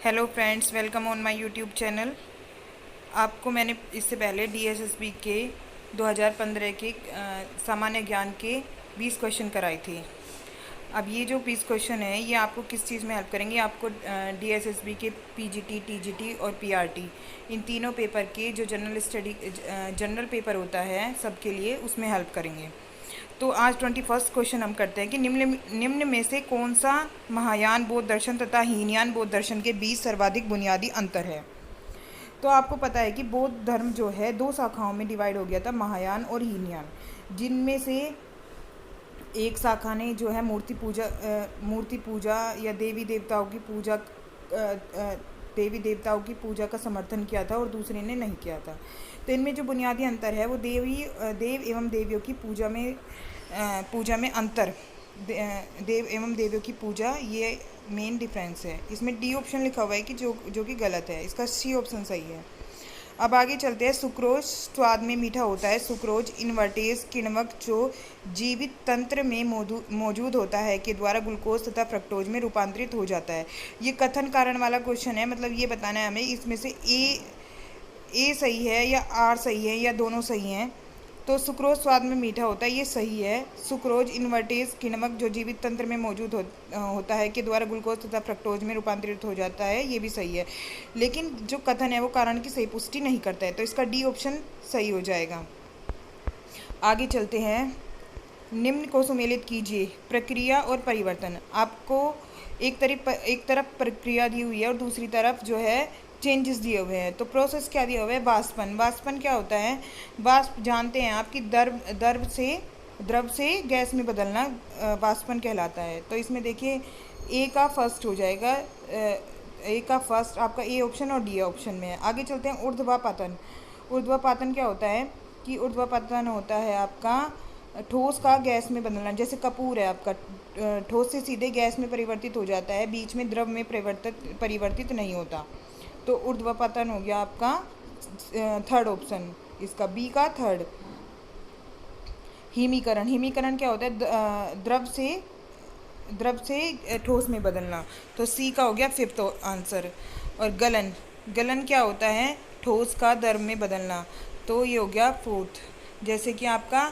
Hello friends, welcome on my YouTube channel. आपको मैंने इससे पहले डीएसएसबी के 2015 के सामान्य ज्ञान के 20 क्वेश्चन कराए थे। अब ये जो 20 क्वेश्चन है ये आपको किस चीज़ में हेल्प करेंगे? आपको डीएसएसबी के पीजीटी, टीजीटी और पीआरटी इन तीनों पेपर के जो जनरल पेपर होता है सबके लिए, उसमें हेल्प करेंगे। तो आज 21 क्वेश्चन हम करते हैं कि निम्न में से कौन सा महायान बौद्ध दर्शन तथा हीनयान बौद्ध दर्शन के बीच सर्वाधिक बुनियादी अंतर है। तो आपको पता है कि बौद्ध धर्म जो है दो शाखाओं में डिवाइड हो गया था, महायान और हीनयान, जिनमें से एक शाखा ने जो है मूर्ति पूजा या देवी देवताओं की पूजा का समर्थन किया था और दूसरे ने नहीं किया था। तो इनमें जो बुनियादी अंतर है वो देव एवं देवियों की पूजा में अंतर, देव एवं देवियों की पूजा, ये मेन डिफरेंस है। इसमें डी ऑप्शन लिखा हुआ है कि जो कि गलत है, इसका सी ऑप्शन सही है। अब आगे चलते हैं। सुक्रोज स्वाद में मीठा होता है। सुक्रोज इन्वर्टेज किण्वक जो जीवित तंत्र में मौजूद होता है के द्वारा ग्लूकोज तथा फ्रक्टोज में रूपांतरित हो जाता है। ये कथन कारण वाला क्वेश्चन है, मतलब ये बताना है हमें इसमें से ए सही है या आर सही है या दोनों सही हैं। तो सुक्रोज स्वाद में मीठा होता है, ये सही है। सुक्रोज इन्वर्टेज किण्वक जो जीवित तंत्र में मौजूद होता है के द्वारा ग्लूकोज तथा फ्रक्टोज में रूपांतरित हो जाता है, ये भी सही है। लेकिन जो कथन है वो कारण की सही पुष्टि नहीं करता है, तो इसका डी ऑप्शन सही हो जाएगा। आगे चलते हैं। निम्न को सुमेलित कीजिए। प्रक्रिया और परिवर्तन। आपको एक तरफ प्रक्रिया दी हुई है और दूसरी तरफ जो है चेंजेस दिए हुए हैं। तो प्रोसेस क्या दिया हुआ है? वाष्पन क्या होता है? वाष्प जानते हैं आप कि द्रव से गैस में बदलना वाष्पन कहलाता है। तो इसमें देखिए ए का फर्स्ट हो जाएगा, ए का फर्स्ट आपका ए ऑप्शन और डी ऑप्शन में है। आगे चलते हैं। ऊर्ध्वापातन। ऊर्ध्वापातन क्या होता है कि ऊर्ध्वापातन होता है आपका ठोस का गैस में बदलना। जैसे कपूर है आपका, ठोस से सीधे गैस में परिवर्तित हो जाता है, बीच में द्रव में परिवर्तित नहीं होता। तो ऊर्ध्वापातन हो गया आपका थर्ड ऑप्शन, इसका बी का थर्ड। हिमीकरण क्या होता है? द्रव से ठोस में बदलना, तो सी का हो गया फिफ्थ आंसर। और गलन क्या होता है? ठोस का द्रव में बदलना, तो ये हो गया फोर्थ। जैसे कि आपका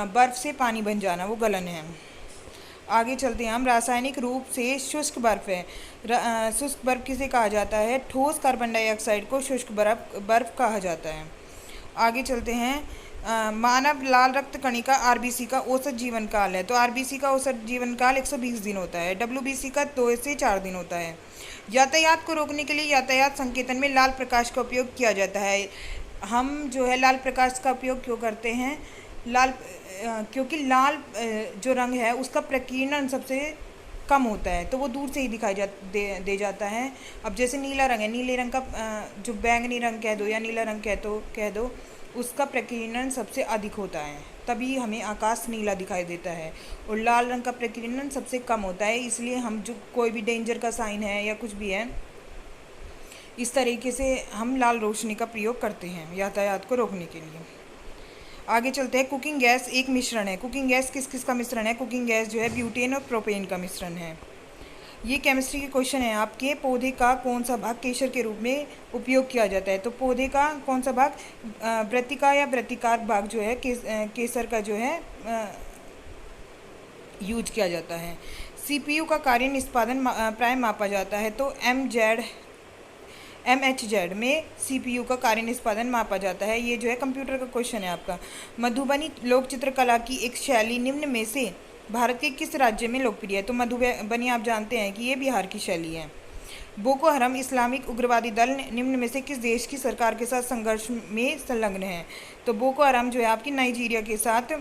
बर्फ से पानी बन जाना, वो गलन है। आगे चलते हैं हम। रासायनिक रूप से शुष्क बर्फ है। शुष्क बर्फ किसे कहा जाता है? ठोस कार्बन डाइऑक्साइड को शुष्क बर्फ कहा जाता है। आगे चलते हैं। मानव लाल रक्त कणिका आरबीसी का औसत जीवन काल है। तो आरबीसी का औसत जीवन काल 120 दिन होता है। डब्ल्यूबीसी का 2 से 4 दिन होता है। यातायात को रोकने के लिए यातायात संकेतन में लाल प्रकाश का उपयोग किया जाता है। हम जो है लाल प्रकाश का उपयोग क्यों करते हैं? क्योंकि लाल जो रंग है उसका प्रकीर्णन सबसे कम होता है, तो वो दूर से ही दिखाई दे जाता है। अब जैसे नीला रंग है, नीले रंग का जो बैंगनी रंग कह दो या नीला रंग कह दो, उसका प्रकीर्णन सबसे अधिक होता है, तभी हमें आकाश नीला दिखाई देता है। और लाल रंग का प्रकीर्णन सबसे कम होता है, इसलिए हम जो कोई भी डेंजर का साइन है या कुछ भी है, इस तरीके से हम लाल रोशनी का प्रयोग करते हैं यातायात को रोकने के लिए। आगे चलते हैं। कुकिंग गैस एक मिश्रण है। कुकिंग गैस किस किस का मिश्रण है? कुकिंग गैस जो है ब्यूटेन और प्रोपेन का मिश्रण है। ये केमिस्ट्री के क्वेश्चन है आपके। पौधे का कौन सा भाग केसर के रूप में उपयोग किया जाता है? तो पौधे का कौन सा भाग, वृत्तिका या वृत्तिकार भाग जो है केसर का जो है यूज किया जाता है। सीपीयू का कार्य निष्पादन प्राय मापा जाता है। तो MHz में CPU का कार्य निष्पादन मापा जाता है। ये जो है कंप्यूटर का क्वेश्चन है आपका। मधुबनी लोक चित्रकला की एक शैली निम्न में से भारत के किस राज्य में लोकप्रिय है? तो मधुबनी आप जानते हैं कि ये बिहार की शैली है। बोको हराम इस्लामिक उग्रवादी दल निम्न में से किस देश की सरकार के साथ संघर्ष में संलग्न है? तो बोको हराम जो है आपकी नाइजीरिया के साथ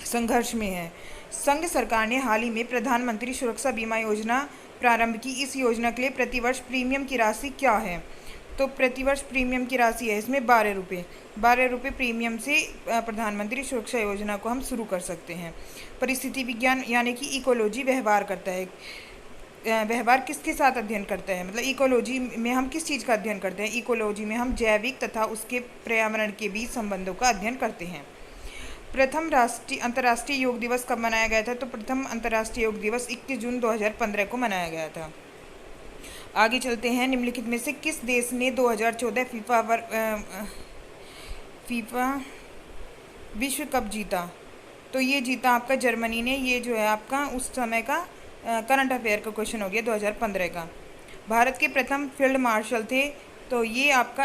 संघर्ष में है। संघ सरकार ने हाल ही में प्रधानमंत्री सुरक्षा बीमा योजना प्रारंभ की। इस योजना के लिए प्रतिवर्ष प्रीमियम की राशि क्या है? तो प्रतिवर्ष प्रीमियम की राशि है इसमें 12 रुपये प्रीमियम से प्रधानमंत्री सुरक्षा योजना को हम शुरू कर सकते हैं। परिस्थिति विज्ञान यानी कि इकोलॉजी व्यवहार करता है। व्यवहार किसके साथ अध्ययन करता है? मतलब इकोलॉजी में हम किस चीज़ का अध्ययन करते हैं? इकोलॉजी में हम जैविक तथा उसके पर्यावरण के बीच संबंधों का अध्ययन करते हैं। प्रथम अंतर्राष्ट्रीय योग दिवस कब मनाया गया था? तो प्रथम अंतर्राष्ट्रीय योग दिवस 21 जून 2015 को मनाया गया था। आगे चलते हैं। निम्नलिखित में से किस देश ने 2014 फीफा विश्व कप जीता? तो ये जीता आपका जर्मनी ने। ये जो है आपका उस समय का करंट अफेयर का क्वेश्चन हो गया 2015 का। भारत के प्रथम फील्ड मार्शल थे, तो ये आपका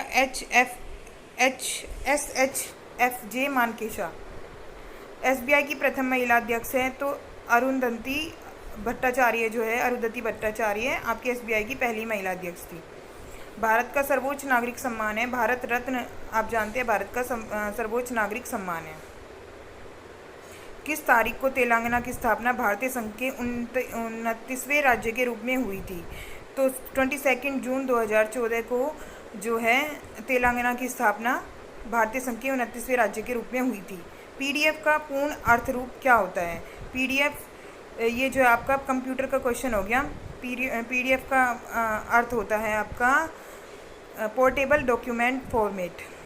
SHFJ मानेकशॉ। SBI की प्रथम महिला अध्यक्ष है तो अरुंधति भट्टाचार्य जो है, अरुंधति भट्टाचार्य आपकी SBI की पहली महिला अध्यक्ष थी। भारत का सर्वोच्च नागरिक सम्मान है भारत रत्न। आप जानते हैं भारत का सर्वोच्च नागरिक सम्मान है। किस तारीख को तेलंगाना की स्थापना भारतीय संघ के 29वें राज्य के रूप में हुई थी? तो 22 जून 2014 को जो है तेलंगाना की स्थापना भारतीय संघ के 29वें राज्य के रूप में हुई थी। PDF का पूर्ण अर्थ रूप क्या होता है? PDF ये जो है आपका कंप्यूटर का क्वेश्चन हो गया। PDF का अर्थ होता है आपका पोर्टेबल डॉक्यूमेंट फॉर्मेट।